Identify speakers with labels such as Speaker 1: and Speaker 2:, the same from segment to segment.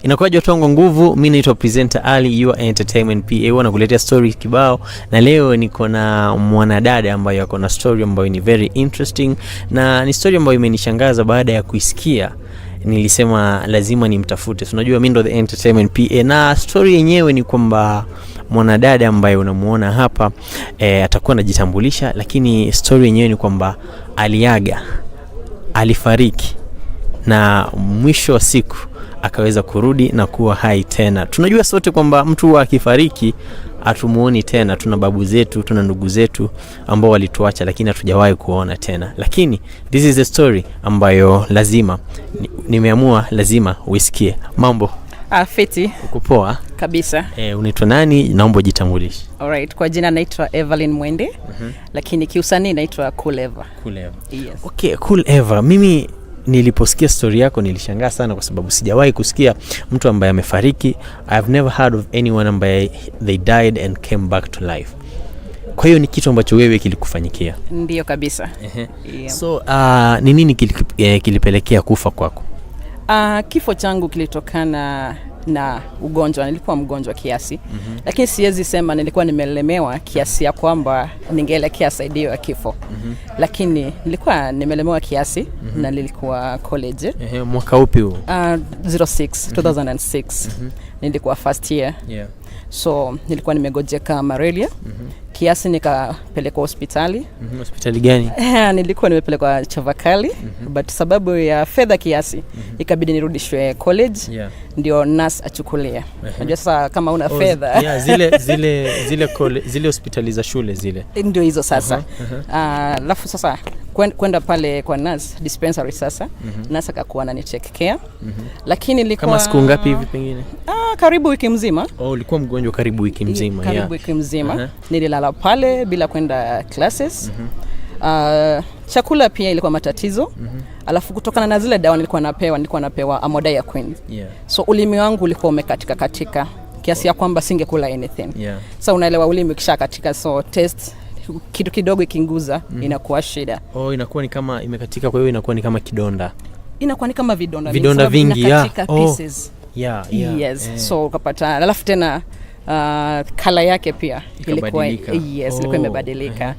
Speaker 1: Inakuwaje watu wangu nguvu? Mimi naitwa presenter Ali, your entertainment PA, na kuletea story kibao. Na leo niko na mwanadada ambaye ako na story ambayo ni very interesting, na ni story ambayo imenishangaza. Baada ya kuisikia nilisema lazima nimtafute. Unajua mimi ndo the entertainment PA, na story yenyewe ni kwamba mwanadada ambaye unamuona hapa atakuwa anajitambulisha, lakini story yenyewe ni kwamba aliaga, alifariki, na mwisho wa siku akaweza kurudi na kuwa hai tena. Tunajua sote kwamba mtu akifariki hatumuoni tena. Tuna babu zetu, tuna ndugu zetu ambao walituacha, lakini hatujawahi kuona tena. Lakini this is a story ambayo lazima nimeamua lazima uisikie. Mambo
Speaker 2: fiti.
Speaker 1: Uko poa
Speaker 2: kabisa.
Speaker 1: Unaitwa nani? Naomba ujitambulishe.
Speaker 2: Alright, kwa jina naitwa Evelyn Mwende. Lakini kiusanii naitwa Cool Eva.
Speaker 1: Cool Eva.
Speaker 2: Yes.
Speaker 1: Okay, Cool Eva. Mimi niliposikia story yako nilishangaa sana, kwa sababu sijawahi kusikia mtu ambaye amefariki. I've never heard of anyone ambaye they died and came back to life. Kwa hiyo ni kitu ambacho wewe kilikufanyikia?
Speaker 2: Ndio kabisa.
Speaker 1: Yeah. So ni nini kilipelekea kufa kwako?
Speaker 2: Kifo changu kilitokana na ugonjwa. Nilikuwa mgonjwa kiasi. Lakini siwezi sema nilikuwa nimelemewa kiasi ya kwamba ningeelekea saidio ya kifo. Lakini nilikuwa nimelemewa kiasi na nilikuwa college.
Speaker 1: Mwaka upi huo?
Speaker 2: 2006. Nilikuwa first year.
Speaker 1: Yeah.
Speaker 2: So nilikuwa nimegojeka malaria. Kiasi nikapelekwa hospitali.
Speaker 1: Hospitali gani?
Speaker 2: Nilikuwa nimepelekwa Chavakali. But sababu ya fedha kiasi ikabidi nirudishwe college.
Speaker 1: Yeah.
Speaker 2: Ndio nurse achukulie. Unajua sasa kama una fedha.
Speaker 1: Yeah, zile hospitali za shule zile.
Speaker 2: Ndio hizo sasa. Alafu sasa kwenda pale kwa nurse dispensary sasa. Nurse akakuwa ananicheck care. Lakini nilikuwa
Speaker 1: kama siku ngapi hivi pengine?
Speaker 2: Karibu wiki mzima.
Speaker 1: Ulikuwa mgonjwa karibu wiki mzima?
Speaker 2: Karibu wiki mzima. Nililala pale bila kwenda classes. Chakula pia ilikuwa matatizo. Alafu kutokana na zile dawa nilikuwa napewa amodaya queen.
Speaker 1: Yeah.
Speaker 2: So ulimi wangu ulikuwa umekatika kiasi ya kwamba singekula anything.
Speaker 1: Yeah.
Speaker 2: So unaelewa ulimi kisha katika, so test kitu kidogo ikinguza inakuwa shida.
Speaker 1: Inakuwa ni kama imekatika, kwa hiyo inakuwa ni kama kidonda.
Speaker 2: Inakuwa ni kama vidonda
Speaker 1: vingi
Speaker 2: katika pieces.
Speaker 1: Yeah.
Speaker 2: Yes. So ukapata, alafu tena color yake pia ilikuwa ilikuwa imebadilika.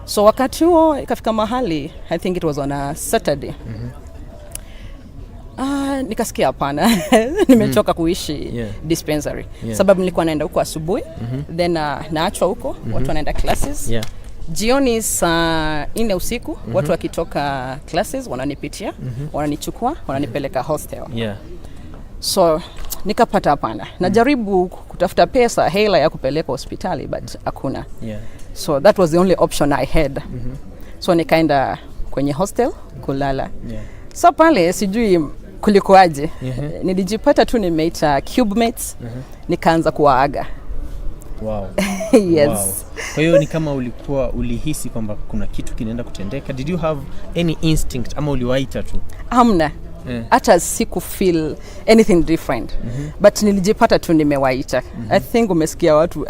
Speaker 2: So wakati huo ikafika mahali, I think it was on a Saturday. Nikasikia hapana. Nimechoka kuishi dispensary. Sababu nilikuwa naenda huko asubuhi, then naachwa huko, watu wanaenda classes. Jioni saa 4 usiku, watu wakitoka classes wananipitia, wananichukua, wananipeleka hostel. So nikapata hapana. Najaribu kutafuta pesa, hela ya kupeleka hospitali, but hakuna. So that was the only option I had. So nikaenda kwenye hostel kulala. So pale sijui kulikuaje. Nilijipata tu nimeita cube mates. Nikaanza kuwaaga.
Speaker 1: Wow.
Speaker 2: Yes.
Speaker 1: Wow. Kwa hiyo ni kama ulihisi kwamba kuna kitu kinaenda kutendeka. Did you have any instinct ama uliwaita tu?
Speaker 2: Hamna. Hata siku feel anything different. But nilijipata tu nimewaita. I think umesikia watu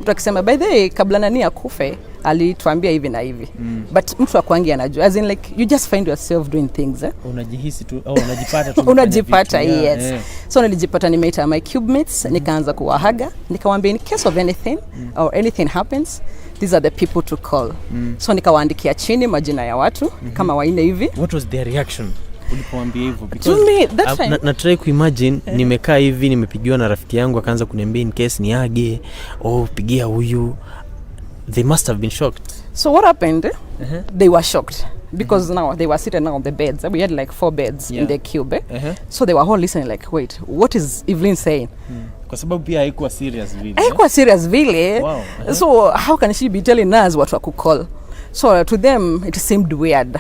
Speaker 2: mtu akisema by the way kabla nani akufe alituambia hivi na hivi. But mtu akwangi anajua, as in like you just find yourself doing things.
Speaker 1: Unajihisi tu au unajipata tu.
Speaker 2: Unajipata, yes. So nilijipata nimeita my cube mates, nikaanza kuwahaga, nikawaambia in case of anything or anything happens, these are the people to call. So nikawaandikia chini majina ya watu kama 4 hivi.
Speaker 1: What was their reaction ulipoambia hivyo?
Speaker 2: To me that time
Speaker 1: na try kuimagine nimekaa hivi, nimepigiwa na rafiki yangu akaanza kuniambia in case niage pigia huyu. They must have been shocked.
Speaker 2: So what happened? They were shocked because now they were sitting on the beds. We had like 4 beds in the cube. So they were all listening like, wait, what is Evelyn saying?
Speaker 1: Kwa sababu pia haikuwa serious vile.
Speaker 2: Haikuwa serious vile.
Speaker 1: Wow.
Speaker 2: So how can she be telling us what to call? So to them it seemed weird.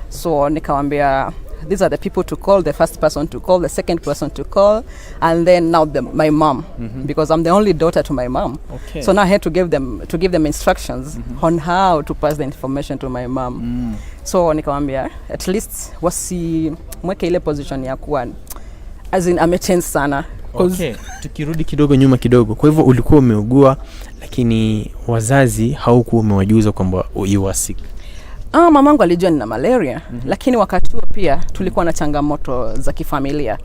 Speaker 2: So nikawaambia these are the people to call, the first person to call, the second person to call, and then now my mom, because I'm the only daughter to my mom.
Speaker 1: Okay.
Speaker 2: So now I had to give them instructions on how to pass the information to my mom. So nikamwambia at least mweke ile position ya kuwa as in amechange sana.
Speaker 1: Okay, tukirudi kidogo nyuma kidogo. Kwa hivyo ulikuwa umeugua, lakini wazazi haukuwa umewajuza kwamba you were sick.
Speaker 2: Mamangu alijua nina malaria, lakini wakati huo pia tulikuwa na changamoto za kifamilia.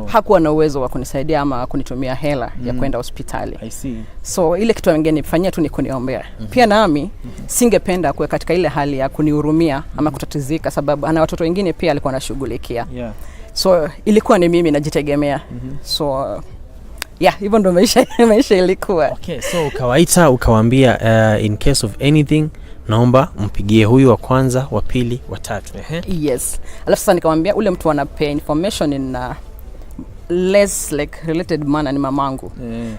Speaker 2: Hakuwa na uwezo wa kunisaidia ama kunitumia hela ya kwenda hospitali.
Speaker 1: I see.
Speaker 2: So ile kitu angenifanyia tu ni kuniombea. Pia nami singependa kuwa katika ile hali ya kunihurumia ama kutatizika, sababu ana watoto wengine pia alikuwa anashughulikia. So ilikuwa ni mimi najitegemea. So hivyo ndo maisha ilikuwa.
Speaker 1: Okay, so ukawaita ukawaambia in case of anything naomba mpigie huyu wa kwanza, wa pili, wa tatu.
Speaker 2: Yes. Alafu sasa nikamwambia ule mtu anapea information in less like related manner ni mamangu.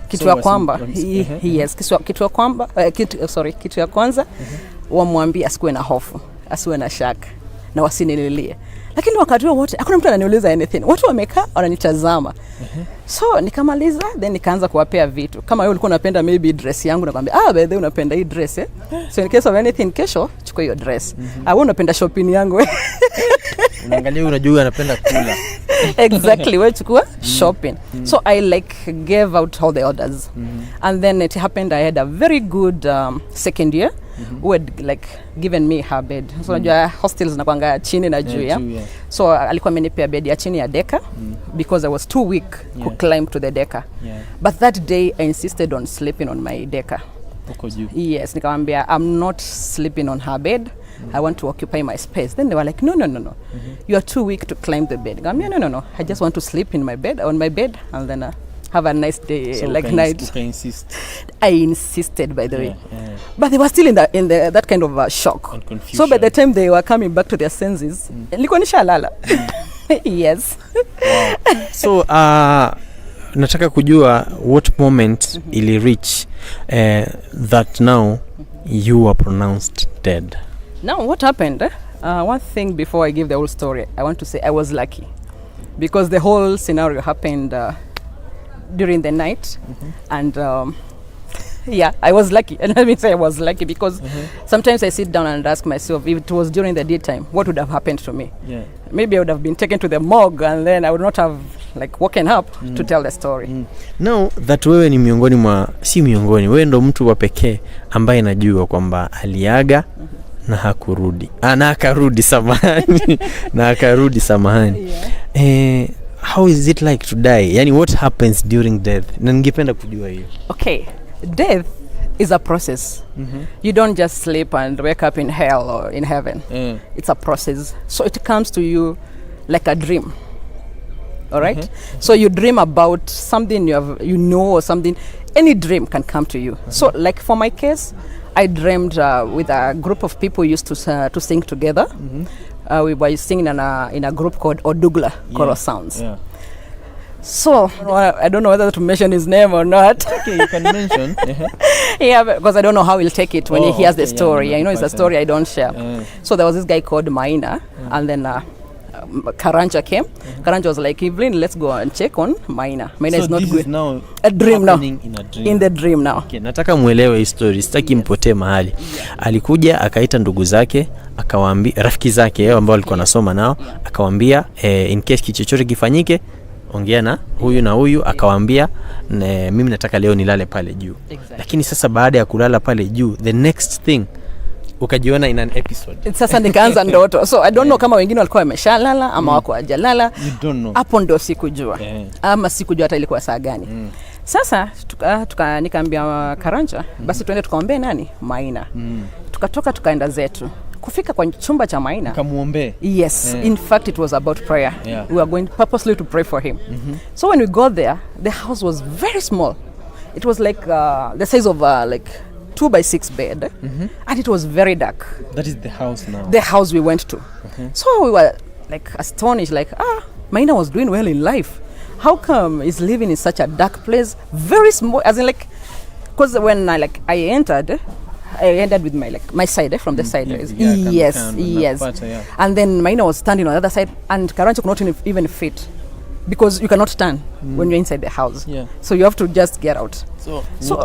Speaker 2: Kitu ya kwamba kitu ya kwanza wamwambie asikuwe na hofu, asiwe na shaka na wasinililie. Lakini wakati wote hakuna mtu ananiuliza anything. Watu wamekaa wananitazama. So nikamaliza, then nikaanza kuwapea vitu. Kama wewe ulikuwa unapenda maybe dress yangu, nakwambia by the way unapenda hii dress so in case of anything kesho chukua hiyo dress. Wewe unapenda shopping yangu.
Speaker 1: Unaangalia unajua anapenda kula.
Speaker 2: Exactly, wewe chukua shopping. So I like gave out all the orders. And then it happened I had a very good second year who had like given me her bed. So unajua hostels nakwanga chini na juu so alikuwa amenipea bed ya chini ya deka because I was too weak to climb to the deka. But that day I insisted on sleeping on my deka. Yes, nikamwambia I'm not sleeping on her bed. I want to occupy my space. Then they were like, no. You are too weak to climb the bed. No. I just want to sleep on my bed, and then have a nice day, so like night. I insisted, by the way. But they were still in that kind of shock and confusion. So by the time they were coming back to their senses, nilikuwa nishalala. Yes.
Speaker 1: Wow. So nataka kujua what moment ili reach that now you were pronounced dead.
Speaker 2: Now what happened? One thing before I give the whole story, I want to say I was lucky because the whole scenario happened during the night, and I was lucky. And let me say I was lucky because sometimes I sit down and ask myself, if it was during the daytime, what would have happened to me? Maybe I would have been taken to the morgue and then I would not have like woken up to tell the story.
Speaker 1: Now that wewe ni wewe ndo mtu wa pekee ambaye najua kwamba aliaga na hakurudi. Na akarudi samahani. How is it like to die? Yani what happens during death? Na ningependa kujua hiyo.
Speaker 2: Okay. Death is a process. You don't just sleep and wake up in hell or in heaven. It's a process. So it comes to you like a dream. All right? So you dream about something or something. Any dream can come to you. So like for my case, I dreamed with a group of people used to sing together. We were singing in a group called Odugla Choral Sounds. So I don't know whether to mention his name or not.
Speaker 1: Okay, you can mention.
Speaker 2: Because I don't know how he'll take it when he hears the story. I know it's a story I don't share. So there was this guy called Maina, and then Karanja came. Karanja was like, Evelyn, let's go and check on Maina. Maina is not good.
Speaker 1: Is now
Speaker 2: a dream now.
Speaker 1: In
Speaker 2: the dream now.
Speaker 1: Okay, nataka muelewe hii story. Sitaki mpotee mahali. Alikuja akaita ndugu zake, akawaambia rafiki zake ambao walikuwa nasoma nao, akawaambia in case kitu chochote kifanyike, ongea na huyu na huyu. Akawaambia mimi nataka leo nilale pale juu. Lakini sasa baada ya kulala pale juu, the next thing ukajiona in an episode.
Speaker 2: Sasa nikaanza ndoto. So I don't know kama wengine walikuwa wameshalala ama wako hajalala.
Speaker 1: You don't know.
Speaker 2: Hapo ndo sikujua. Ama sikujua hata ilikuwa saa gani. Sasa nikaambia Karanja, basi tuende tukaombee nani? Maina. Tukatoka tukaenda zetu. Kufika kwa chumba cha Maina.
Speaker 1: Kamuombe.
Speaker 2: Yes. In fact it was about prayer. We were going purposely to pray for him. So when we got there, the house was very small. It was like the size of like 2x6 bed, and it was very dark.
Speaker 1: That is the house now.
Speaker 2: The house we went to. So we were like astonished, like Maina was doing well in life. How come he's living in such a dark place, very small? As in like, because when I entered with my side from the side. Yes. And then Maina was standing on the other side, and Karanja could not even fit. Because you cannot stand when you're inside the house. So you have to just get out.
Speaker 1: So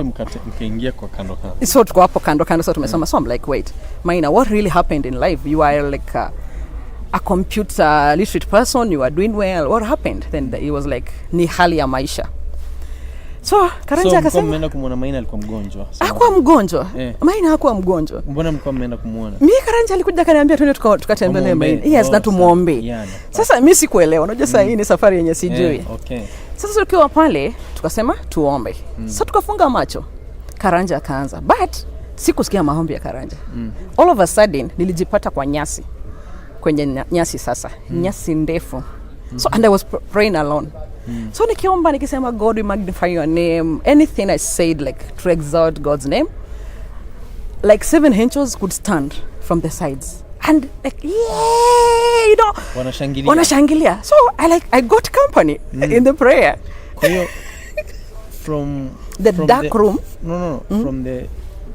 Speaker 1: mkaingia kwa kando.
Speaker 2: So tuko hapo kando. So tumesoma. So I'm like, wait, Maina, what really happened in life? You are like a computer literate person. You are doing well. What happened? Then he was like, ni hali ya maisha. So Karanja akasema
Speaker 1: mmeenda kumuona Maina alikuwa mgonjwa.
Speaker 2: Hakuwa mgonjwa. Maina hakuwa mgonjwa.
Speaker 1: Mbona mlikuwa mmeenda kumuona?
Speaker 2: Mimi Karanja alikuja akaniambia twende tukatembelee Maina. Yes, na tumuombe. Sasa mimi sikuelewa. Unajua sasa hii ni safari yenye sijui.
Speaker 1: Okay.
Speaker 2: Sasa tukiwa pale tukasema tuombe. Sasa tukafunga macho. Karanja akaanza. But sikusikia maombi ya Karanja. All of a sudden nilijipata kwa nyasi. Kwenye nyasi sasa. Nyasi ndefu. So and I was praying alone. So nikiomba nikisema God we magnify your name, anything I said like to exalt God's name, like 7 angels could stand from the sides and like wanashangilia. So I got company in the prayer. From dark room. From the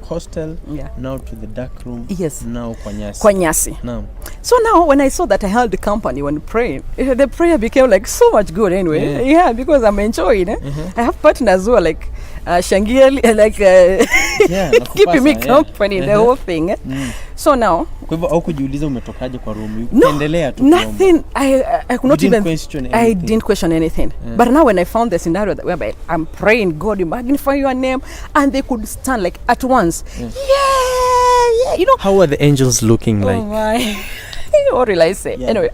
Speaker 2: hostel now to the dark room. Yes. Now kwa nyasi. Now. So now when I saw that I held the company when praying, the prayer became like so much good anyway. Yeah, because I'm enjoying it. I have partners who are like shangili like keeping me company the whole thing. So now
Speaker 1: kwa hivyo au kujiuliza umetokaje kwa room ukiendelea tu
Speaker 2: nothing. I could not even question anything. I didn't question anything. But now when I found the scenario that whereby I'm praying God you magnify your name and they could stand like at once. Yeah, you know.
Speaker 1: How were the angels looking like?
Speaker 2: Oh my. What will I say? Anyway.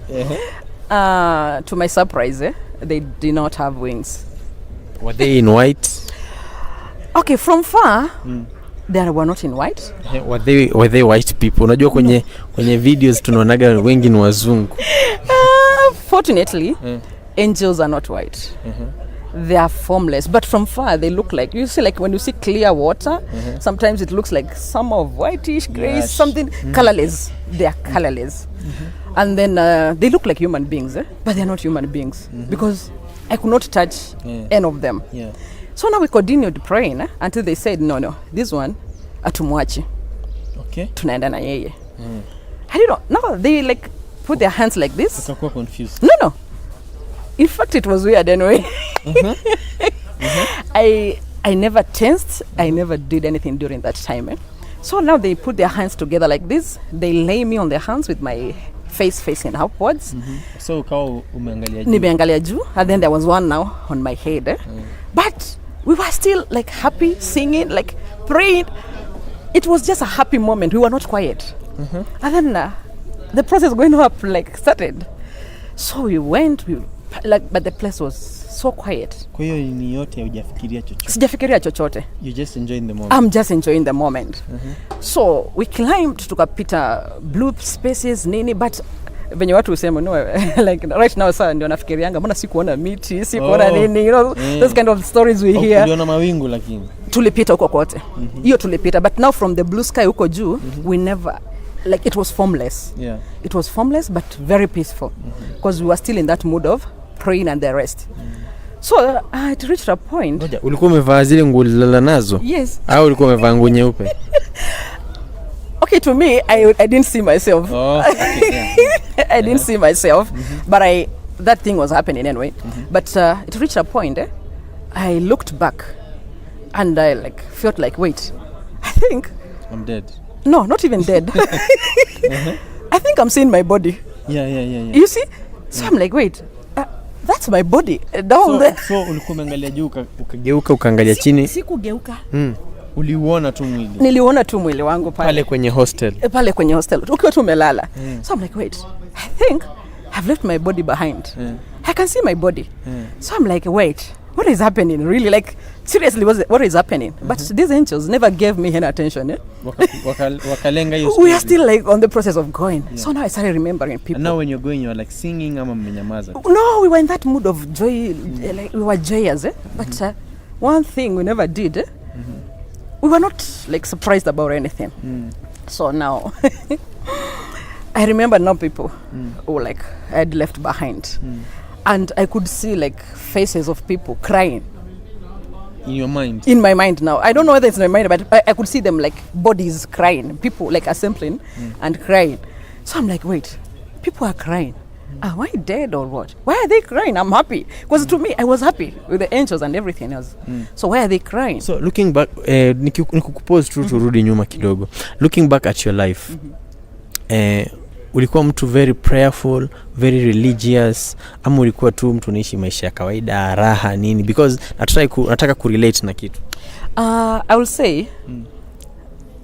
Speaker 2: To my surprise, they did not have wings.
Speaker 1: Were they in white?
Speaker 2: Okay, from far they were not in white.
Speaker 1: Were they white people? Unajua kwenye videos tunaonaga wengi ni wazungu.
Speaker 2: Fortunately, angels are not white. They are formless, but from far they look like, you see, like when you see clear water, sometimes it looks like some of whitish, grayish, something colorless. They are colorless. And then they look like human beings, but they are not human beings because I could not touch any of them. So now we continued praying until they said, no, this one, atumwachi. Okay. Tunaenda na yeye. I don't know. Now they like put their hands like this.
Speaker 1: Wakakuwa confused.
Speaker 2: No. In fact, it was weird anyway. I never tensed. I never did anything during that time. So now they put their hands together like this. They lay me on their hands with my face facing upwards.
Speaker 1: So ukawa umeangalia juu.
Speaker 2: Nimeangalia juu. And then there was one now on my head. But we were still like happy, singing, like praying. It was just a happy moment. We were not quiet. And then the process going up like started. So we went, but the place was so quiet.
Speaker 1: Kwa hiyo ni yote hujafikiria chochote?
Speaker 2: Sijafikiria chochote.
Speaker 1: You just enjoying the moment?
Speaker 2: I'm just enjoying the moment. So we climbed, tukapita blue spaces nini, but venye watu usema like right now sasa ndio nafikirianga mbona sikuona miti, sikuona nini, you know, those kind of stories we hear.
Speaker 1: Uliona mawingu lakini?
Speaker 2: Tulipita huko kote. Hiyo tulipita, but now from the blue sky huko juu, we never, like it was formless. It was formless but very peaceful because we were still in that mood of praying and the rest. So it reached a point.
Speaker 1: Ulikuwa umevaa zile nguo ulilala nazo?
Speaker 2: Yes.
Speaker 1: Au ulikuwa umevaa nguo nyeupe?
Speaker 2: Okay, to me, I didn't see myself. I didn't see myself, but that thing was happening anyway. But it reached a point. I looked back, and I like felt like, wait, I think
Speaker 1: I'm dead.
Speaker 2: No, not even dead. I think I'm seeing my body.
Speaker 1: Yeah.
Speaker 2: You see? So I'm like, wait, that's my body down there.
Speaker 1: So ulikuwa umeangalia juu ukageuka ukaangalia chini?
Speaker 2: Sikugeuka.
Speaker 1: Uliuona tu mwili?
Speaker 2: Niliuona tu mwili wangu
Speaker 1: pale kwenye hostel.
Speaker 2: Pale kwenye hostel. Ukiwa tu umelala. So I'm like, wait, I think I've left my body behind. I can see my body. So I'm like, wait, what is happening? Really, like, seriously, what is happening? But these angels never gave me any attention.
Speaker 1: Wakalenga hiyo.
Speaker 2: We are still like on the process of going. So now I started remembering people.
Speaker 1: And now when you're going, you're like singing ama mmenyamaza?
Speaker 2: No, we were in that mood of joy. Like we were joyous. But one thing we never did, we were not like surprised about anything. So now, I remember now people who like I had left behind. And I could see like faces of people crying.
Speaker 1: In your mind?
Speaker 2: In my mind now. I don't know whether it's in my mind, but I could see them like bodies crying. People like assembling and crying. So I'm like, wait, people are crying. Am I dead or what? Why are they crying? I'm happy. Because to me, I was happy with the angels and everything else. So why are they crying?
Speaker 1: So looking back, nikukupose tu turudi nyuma kidogo. Looking back at your life, ulikuwa mtu very prayerful, very religious, ama ulikuwa tu mtu unaishi maisha ya kawaida, raha nini? Because nataka kurelate na kitu.
Speaker 2: I will say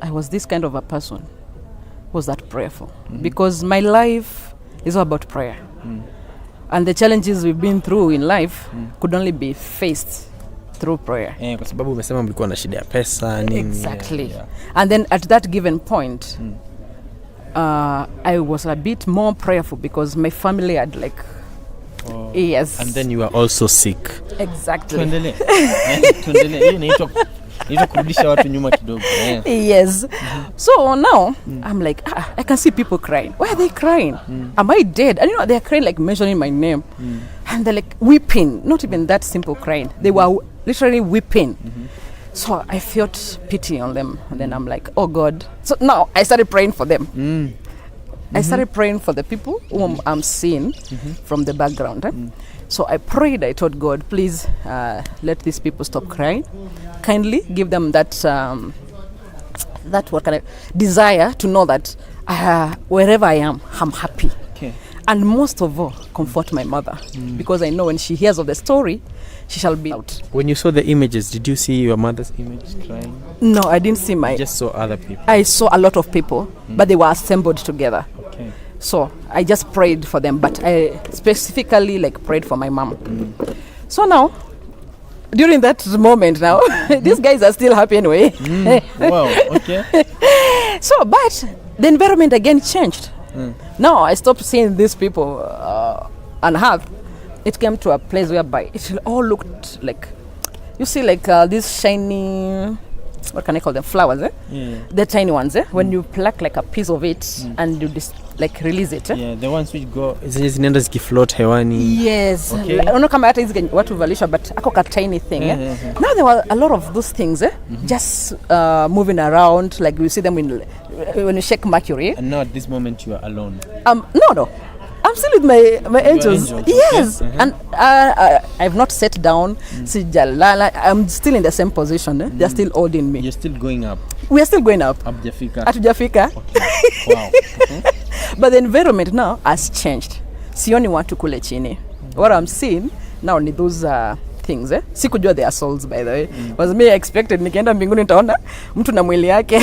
Speaker 2: I was this kind of a person who was that prayerful, because my life is all about prayer. And the challenges we've been through in life could only be faced through prayer.
Speaker 1: Kwa sababu umesema mlikuwa na shida ya pesa nini.
Speaker 2: Exactly. And then at that given point, I was a bit more prayerful because my family had like yes.
Speaker 1: And then you were also sick.
Speaker 2: Exactly.
Speaker 1: Tuendelee. Hiyo kurudisha watu nyuma kidogo.
Speaker 2: Yes. So now I'm like, I can see people crying. Why are they crying? Am I dead? And they're crying like mentioning my name. And they're like weeping. Not even that simple crying. They were literally weeping. So I felt pity on them. And then I'm like, oh God. So now I started praying for them. I started praying for the people whom I'm seeing from the background. So I prayed, I told God, please let these people stop crying. Kindly give them that desire to know that wherever I am, I'm happy.
Speaker 1: Okay.
Speaker 2: And most of all, comfort my mother. Because I know when she hears of the story, she shall be out.
Speaker 1: When you saw the images, did you see your mother's image crying?
Speaker 2: No, I didn't see my...
Speaker 1: You just saw other people?
Speaker 2: I saw a lot of people, but they were assembled together.
Speaker 1: Okay.
Speaker 2: So I just prayed for them, but I specifically prayed for my mom. So now, during that moment now, these guys are still happy anyway.
Speaker 1: Wow, okay.
Speaker 2: So, but the environment again changed. Now I stopped seeing these people on earth. It came to a place whereby it all looked like, you see these shiny, what can I call them, flowers,
Speaker 1: Yeah.
Speaker 2: The tiny ones, when you pluck like a piece of it and you release it.
Speaker 1: Yeah, the ones which go zinaenda zikifloat hewani.
Speaker 2: Yes.
Speaker 1: Okay.
Speaker 2: Unaona kama hata hizi watu valisha, but ako ka tiny thing. Now there were a lot of those things just moving around, like you see them when you shake Mercury.
Speaker 1: And now at this moment you are alone.
Speaker 2: No. I'm still with my angels. Yes. Okay. And I've not sat down. I'm still in the same position. They're still holding me.
Speaker 1: You're still going up.
Speaker 2: We are still going up.
Speaker 1: Hatujafika. Okay. Wow.
Speaker 2: But the environment now has changed. Sioni watu kule chini. What I'm seeing now ni those things. Sikujua they are souls, by the way. Was me expected nikienda mbinguni nitaona mtu na mwili yake.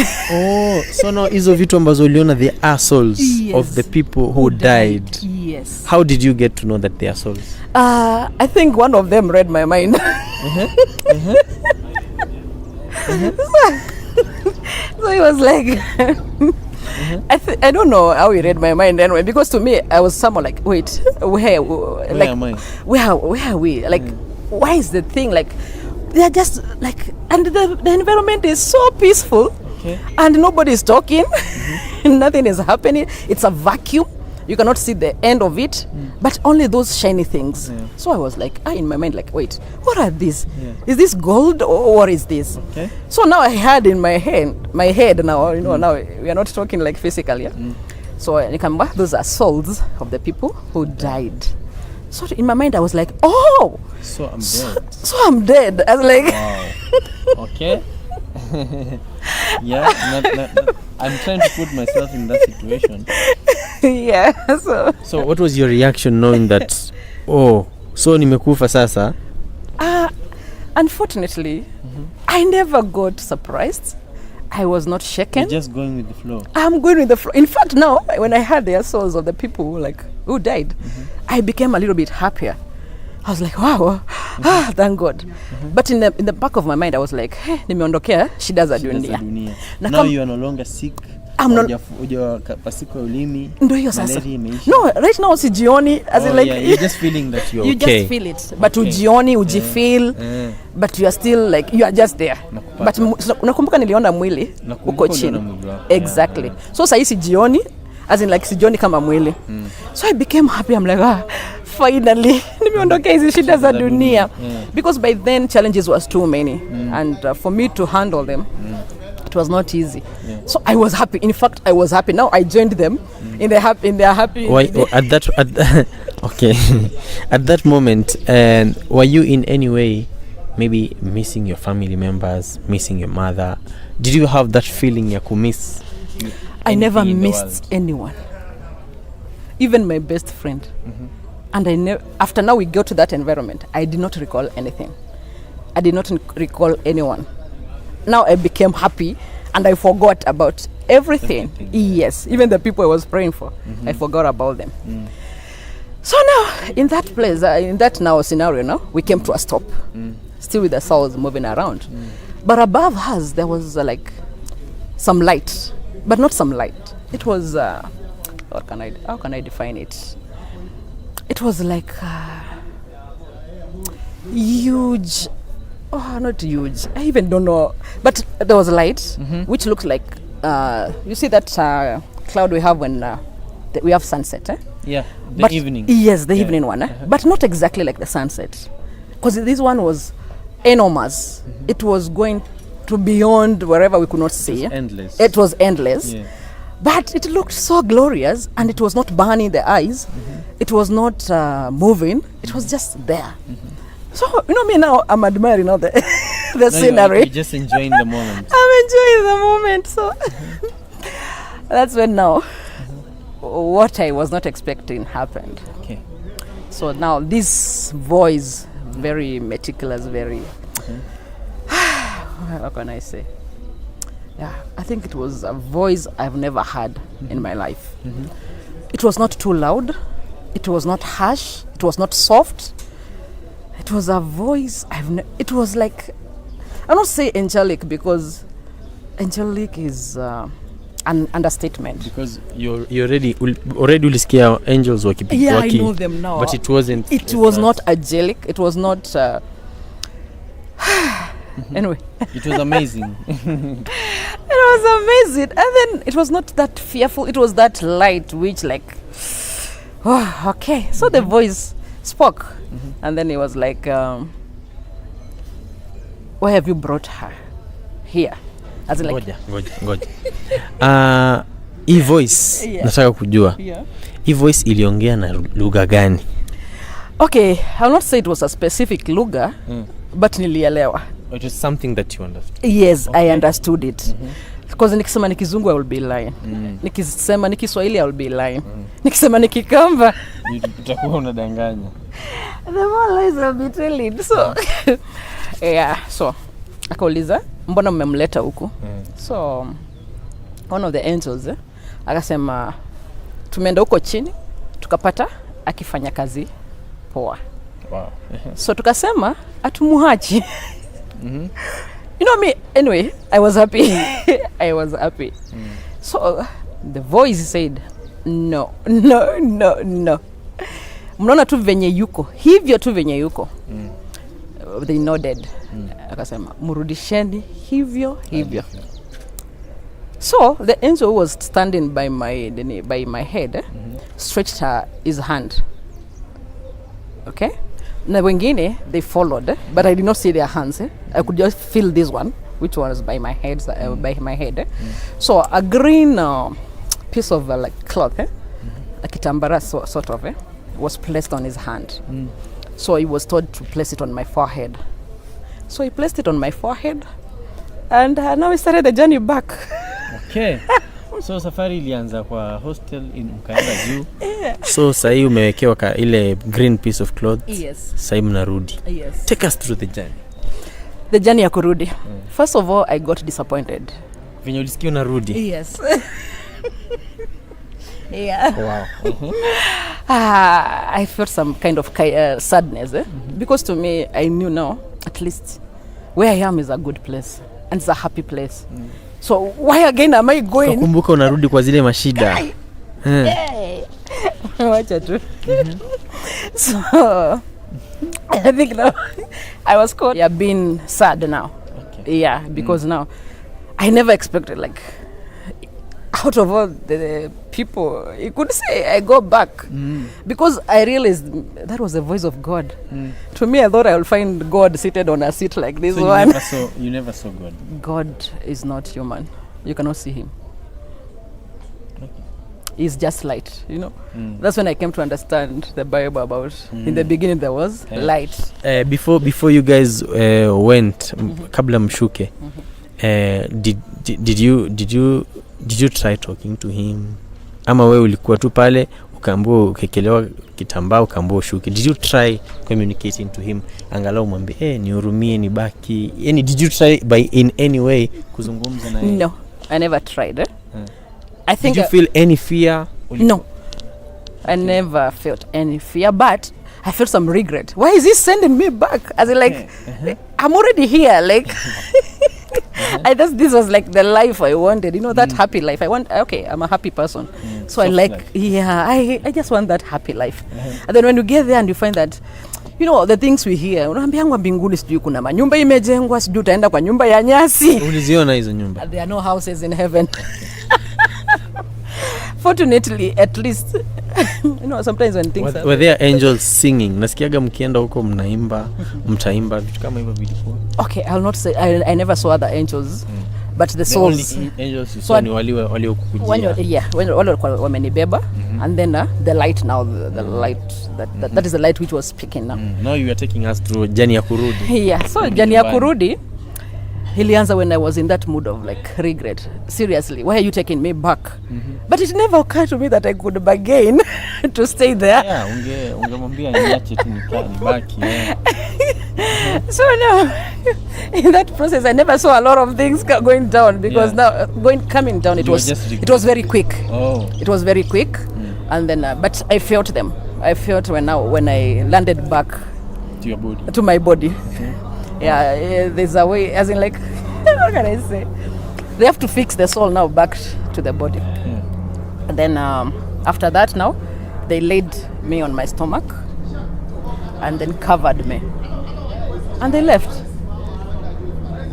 Speaker 1: So now hizo vitu ambazo uliona they are souls of the people who died.
Speaker 2: Yes.
Speaker 1: How did you get to know that they are souls?
Speaker 2: I think one of them read my mind. So he was like I don't know how he read my mind anyway, because to me I was someone like, wait, where
Speaker 1: am I?
Speaker 2: Where are we? Why is the thing they're just and the environment is so peaceful, and nobody is talking, nothing is happening. It's a vacuum. You cannot see the end of it, but only those shiny things. So I was in my mind wait, what are these? Is this gold or what is this?
Speaker 1: Okay.
Speaker 2: So now I had in my head now, now we are not talking physically. So those are souls of the people who died. So in my mind I was like, oh,
Speaker 1: so I'm dead.
Speaker 2: So I'm dead. I was like,
Speaker 1: wow. Okay. Yeah, I'm trying to put myself in that situation.
Speaker 2: Yeah.
Speaker 1: So what was your reaction knowing that, so nimekufa sasa?
Speaker 2: Unfortunately, I never got surprised. I was not shaken.
Speaker 1: You're just going with the flow.
Speaker 2: I'm going with the flow. In fact, now when I heard the souls of the people who died, I became a little bit happier. I was like, wow, thank God. But in the back of my mind, I was like, hey, nimeondokea shida za dunia.
Speaker 1: Now you are no longer sick.
Speaker 2: I'm not.
Speaker 1: Pasiko ulimi.
Speaker 2: Ndio hiyo sasa. No, right now sijioni
Speaker 1: you're just feeling that you're
Speaker 2: you
Speaker 1: okay.
Speaker 2: You just feel it. But ujioni, ujifeel, but you are still you are just there. But unakumbuka niliona mwili uko chini. Exactly. So sasa sijioni, as in sijioni kama mwili. So I became happy. I'm like, finally nimeondokea hizi shida za dunia. Because by then challenges was too many, and for me to handle them, it was not easy. So I was happy. In fact, I was happy. Now I joined them in their happy.
Speaker 1: Why at that okay. At that moment, were you in any way maybe missing your family members, missing your mother? Did you have that feeling ya kumiss?
Speaker 2: I never missed anyone. even my best friend. And after now we go to that environment, I did not recall anything. I did not recall anyone. Now I became happy and I forgot about everything. Yes, even the people I was praying for, I forgot about them. So now, in that place, in that now scenario now, we came to a stop. Still with the souls moving around. But above us, there was like some light. But not some light. It was, how can I define it? It was like huge, not huge, I even don't know. But there was light, which looked like, you see that cloud we have when we have sunset, eh?
Speaker 1: Yeah, the evening.
Speaker 2: Yes, the evening one, but not exactly like the sunset. Because this one was enormous. It was going to beyond wherever we could not see.
Speaker 1: It was endless.
Speaker 2: It was endless.
Speaker 1: Yeah.
Speaker 2: But it looked so glorious, and it was not burning the eyes. It was not moving. It was just there. So, me now, I'm admiring all the scenery.
Speaker 1: You're just enjoying the moment.
Speaker 2: I'm enjoying the moment. So that's when now what I was not expecting happened.
Speaker 1: Okay.
Speaker 2: So now this voice, very meticulous, very how can I say? Yeah, I think it was a voice I've never had in my life. It was not too loud. It was not harsh. It was not soft. It was a voice it was like, I don't say angelic because angelic is an understatement.
Speaker 1: Because you already ulisikia angels walking.
Speaker 2: Yeah, I know them now.
Speaker 1: But it wasn't.
Speaker 2: It was not angelic. It was not. Anyway,
Speaker 1: it was amazing.
Speaker 2: It was amazing, and then it was not that fearful. It was that light, which like, oh, okay. So the voice spoke, and then it was like, why have you brought her here? As in like,
Speaker 1: ngoja. Hii voice nataka kujua. Hii voice iliongea na lugha gani?
Speaker 2: Okay, I'll not say it was a specific lugha, but nilielewa.
Speaker 1: It was something that you understood.
Speaker 2: Yes, okay. I understood it. Because nikisema ni Kizungu I will be lying. Nikisema ni Kiswahili I will be lying. Nikisema ni Kikamba
Speaker 1: utakuwa unadanganya.
Speaker 2: The more lies I'll be telling. So yeah, so akauliza mbona mmemleta huku? So one of the angels akasema tumeenda huko chini tukapata akifanya kazi poa.
Speaker 1: Wow.
Speaker 2: So tukasema atumuhachi. You know me, anyway, I was happy. I was happy. So the voice said, no. Mnaona tu venye yuko. Hivyo tu venye yuko. They nodded. Akasema, murudisheni hivyo. So the angel who was standing by my head stretched his hand. Okay? Na wengine they followed, but I did not see their hands. I could just feel this one, which was by my head. So a green piece of like cloth, a kitambara sort of, was placed on his hand. So he was told to place it on my forehead. So he placed it on my forehead, and now we started the journey back.
Speaker 1: Okay. So safari ilianza kwa hostel mkaenda juu. So sasa umewekewa ile green piece of cloth.
Speaker 2: Yes.
Speaker 1: Sasa mnarudi.
Speaker 2: Yes.
Speaker 1: Take us through the journey.
Speaker 2: The journey ya kurudi. First of all, I got disappointed.
Speaker 1: Venye ulisikia unarudi?
Speaker 2: Yes. Yeah.
Speaker 1: Wow.
Speaker 2: I felt some kind of sadness, because to me, I knew now, at least, where I am is a good place. And it's a happy place. So why again am I going?
Speaker 1: Kumbuka unarudi kwa zile mashida.
Speaker 2: Wacha tu. So I think now I was caught. Yeah, being sad now. Okay. Yeah, because now I never expected, like, out of all the people, you could say I go back. Because I realized that was the voice of God. To me, I thought I would find God seated on a seat like this one.
Speaker 1: You never saw God?
Speaker 2: God is not human. You cannot see him. Okay. He's just light, you know. That's when I came to understand the Bible about in the beginning there was light.
Speaker 1: Before you guys went, kabla mshuke, did you try talking to him? Ama wewe ulikuwa tu pale ukaambiwa ukekelewa kitambaa ukaambiwa ushuke, did you try communicating to him angalau mwambie nihurumie nibaki, yani did you try by in any way kuzungumza naye?
Speaker 2: No, I never tried. I think
Speaker 1: did you feel any fear?
Speaker 2: No, I never felt any fear, but I felt some regret. Why is he sending me back? As in, like, I'm already here. Like, I thought this was like the life I wanted. You know, that happy life. Okay, I'm a happy person. So I like, life. I just want that happy life. And then when you get there and you find that, you know, the things we hear, unaambiangwa mbinguni sijui kuna manyumba imejengwa, sijui utaenda kwa nyumba ya nyasi.
Speaker 1: Uliziona hizo nyumba?
Speaker 2: There are no houses in heaven. Fortunately, at least, you know, sometimes when things
Speaker 1: were there angels singing? Nasikiaga mkienda huko mnaimba, mtaimba vitu kama hivyo vilikuwa? Okay,
Speaker 2: I'll not say I never saw other angels. But the souls,
Speaker 1: the only angels you saw ni wale ukukujia.
Speaker 2: When wale wamenibeba, and then the light now, the light that is the light which was speaking now.
Speaker 1: Now you are taking us through journey ya kurudi.
Speaker 2: Yeah, so journey ya kurudi ilianza when I was in that mood of like regret. Seriously, why are you taking me back? But it never occurred to me that I could bargain to stay there.
Speaker 1: Yeah, ungemwambia niache tu nibaki.
Speaker 2: So no, in that process I never saw a lot of things going down, because now coming down it was very quick.
Speaker 1: Oh,
Speaker 2: it was very quick. And then but I felt them. I felt when I landed back
Speaker 1: to your body,
Speaker 2: to my body. Yeah, there's a way, as in like, what can I say? They have to fix the soul now back to the body. And then after that now, they laid me on my stomach and then covered me. And they left.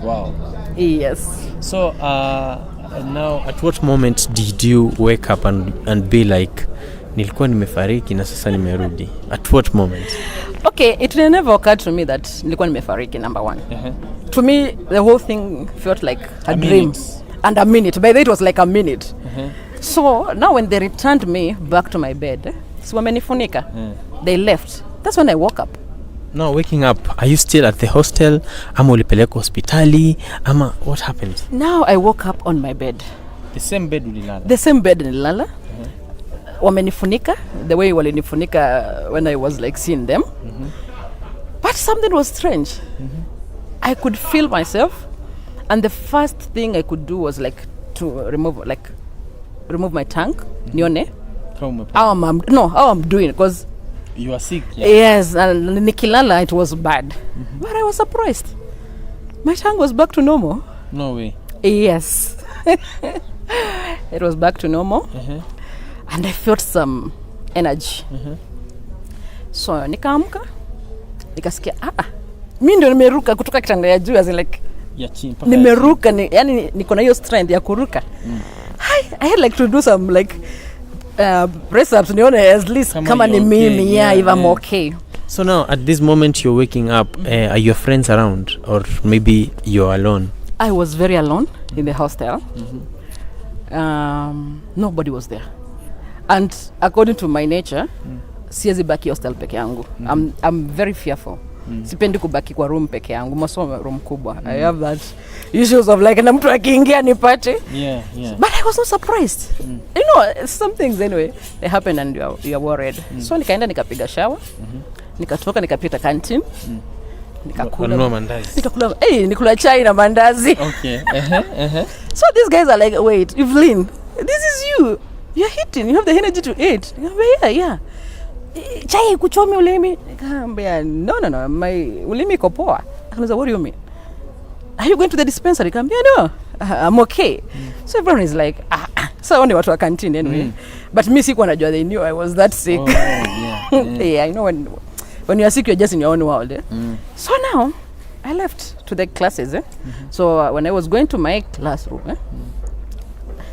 Speaker 1: Wow.
Speaker 2: Yes.
Speaker 1: So now at what moment did you wake up and be like, nilikuwa nimefariki na sasa nimerudi? At what moment?
Speaker 2: Okay, it never occurred to me that nilikuwa nimefariki, number one. To me, the whole thing felt like a dream.
Speaker 1: Minute.
Speaker 2: And a minute. By the way, it was like a minute. So now when they returned me back to my bed, so wamenifunika, they left. That's when I woke up.
Speaker 1: Now waking up, are you still at the hostel? Ama ulipeleka hospitali? Ama what happened?
Speaker 2: Now I woke up on my bed.
Speaker 1: The same bed ulilala?
Speaker 2: The same bed nilala. Wamenifunika the way walinifunika when I was like seeing them. But something was strange. I could feel myself, and the first thing I could do was like to remove my tongue. Nione how I'm doing, because
Speaker 1: you are sick.
Speaker 2: Yes, and nikilala it was bad. But I was surprised. My tongue was back to normal.
Speaker 1: No way.
Speaker 2: Yes. It was back to normal. And I felt some energy. So nikaamka, nikasikia mimi ndio nimeruka kutoka kitanda ya juu, as in like nimeruka, yani niko na hiyo strength ya kuruka. I had like to do some like press ups, nione at least kama ni mimi, if I'm okay.
Speaker 1: So now at this moment you're waking up, are your friends around, or maybe you're alone?
Speaker 2: I was very alone in the hostel. Nobody was there. And according to my nature, siwezi baki hostel peke yangu. I'm very fearful. Sipendi kubaki kwa room peke yangu, masomo room kubwa. I have that issues of like na mtu akiingia nipate. But I was not surprised. You know, some things anyway, they happen and you are worried. So nikaenda nikapiga shower. Nikatoka nikapita canteen.
Speaker 1: Nikakula mandazi.
Speaker 2: Nikula chai na mandazi.
Speaker 1: Okay.
Speaker 2: So these guys are like, wait, Evelyn, this is you. You're hitting. You have the energy to eat. Yeah. Chai kuchomi ulimi. Nikamwambia no, my ulimi iko poa. Akaniza, what do you mean? Are you going to the dispensary? Nikamwambia no, I'm okay. So everyone is like, so only watu wa canteen anyway. But me sikuwa najua, they knew I was that sick. Yeah, you know when you are sick, you're just in your own world. So now I left to the classes. So when I was going to my classroom,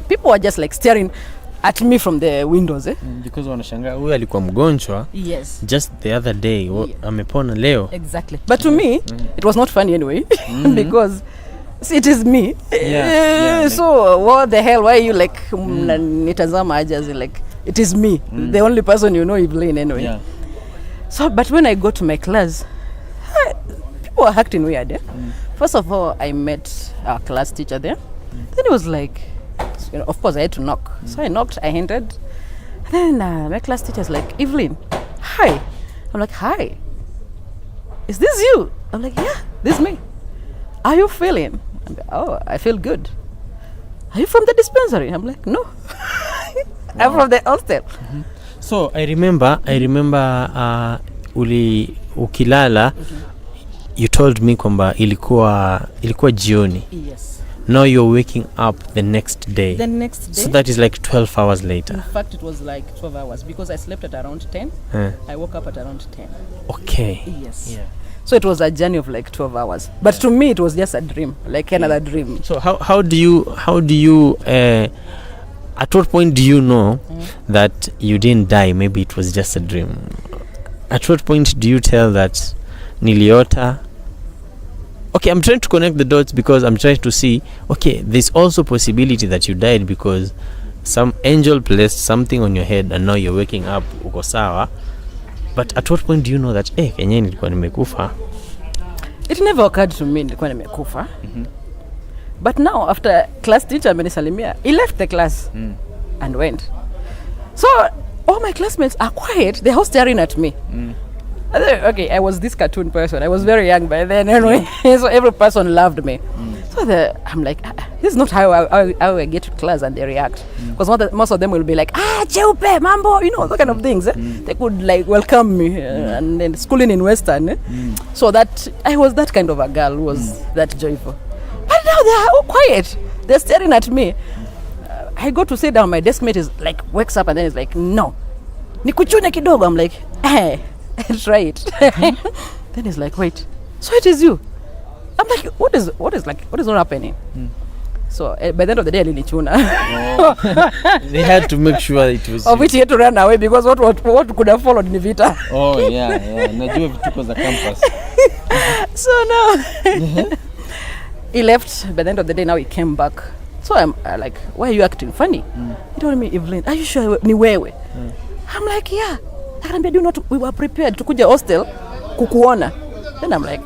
Speaker 2: people were just like staring at me from the windows.
Speaker 1: Because wanashangaa huyu alikuwa mgonjwa.
Speaker 2: Yes.
Speaker 1: Just the other day, amepona leo.
Speaker 2: Exactly. But to me, it was not funny anyway, because it is me. So what the hell? Why are you like nitazama aje, as like it is me, the only person you know, Evelyn anyway. So but when I go to my class, people were acting weird. First of all, I met our class teacher there. Then it was like, of course I had to knock. So I knocked, I entered. And then my class teacher's like, Evelyn, hi. I'm like, hi. Is this you? I'm like, yeah, this is me. Are you feeling? I'm like, oh, I feel good. Are you from the dispensary? I'm like, no. I'm from the hostel.
Speaker 1: Mm-hmm. So I remember ukilala, you told me kwamba ilikuwa jioni.
Speaker 2: Yes.
Speaker 1: Now you're waking up the next day.
Speaker 2: The next day.
Speaker 1: So that is like 12 hours later.
Speaker 2: In fact, it was like 12 hours because I slept at around 10. I woke up at around 10.
Speaker 1: Okay.
Speaker 2: Yes. Yeah. So it was a journey of like 12 hours. But to me, it was just a dream, like another dream.
Speaker 1: So how do you at what point do you know that you didn't die? Maybe it was just a dream. At what point do you tell that niliota? Okay, I'm trying to connect the dots because I'm trying to see, okay, there's also possibility that you died because some angel placed something on your head and now you're waking up, uko sawa. But at what point do you know that, kenye nilikuwa nimekufa?
Speaker 2: It never occurred to me nilikuwa nimekufa. But now, after class teacher amenisalimia, he left the class and went. So, all my classmates are quiet. They're all staring at me. Okay, I was this cartoon person. I was very young by then anyway. So every person loved me. So I'm like, this is not how I get to class and they react. Because most of them will be like, cheupe, mambo, that kind of things. They could like welcome me and then schooling in Western. So that I was that kind of a girl who was that joyful. But now they are all quiet. They're staring at me. I go to sit down. My desk mate is like, wakes up and then is like, no. Nikuchune kidogo. I'm like, try it. Then he's like, wait, so it is you? I'm like, what is not happening? So by the end of the day, alinichuna.
Speaker 1: They had to make sure it was
Speaker 2: of which he had to run away because what could have followed in Vita.
Speaker 1: Oh yeah. Najua vituko za campus.
Speaker 2: So now he left. By the end of the day, now he came back. So I'm like, why are you acting funny? He told me, Evelyn, are you sure ni wewe? I'm like, yeah. We were prepared to kuja hostel kukuona. Then I'm like,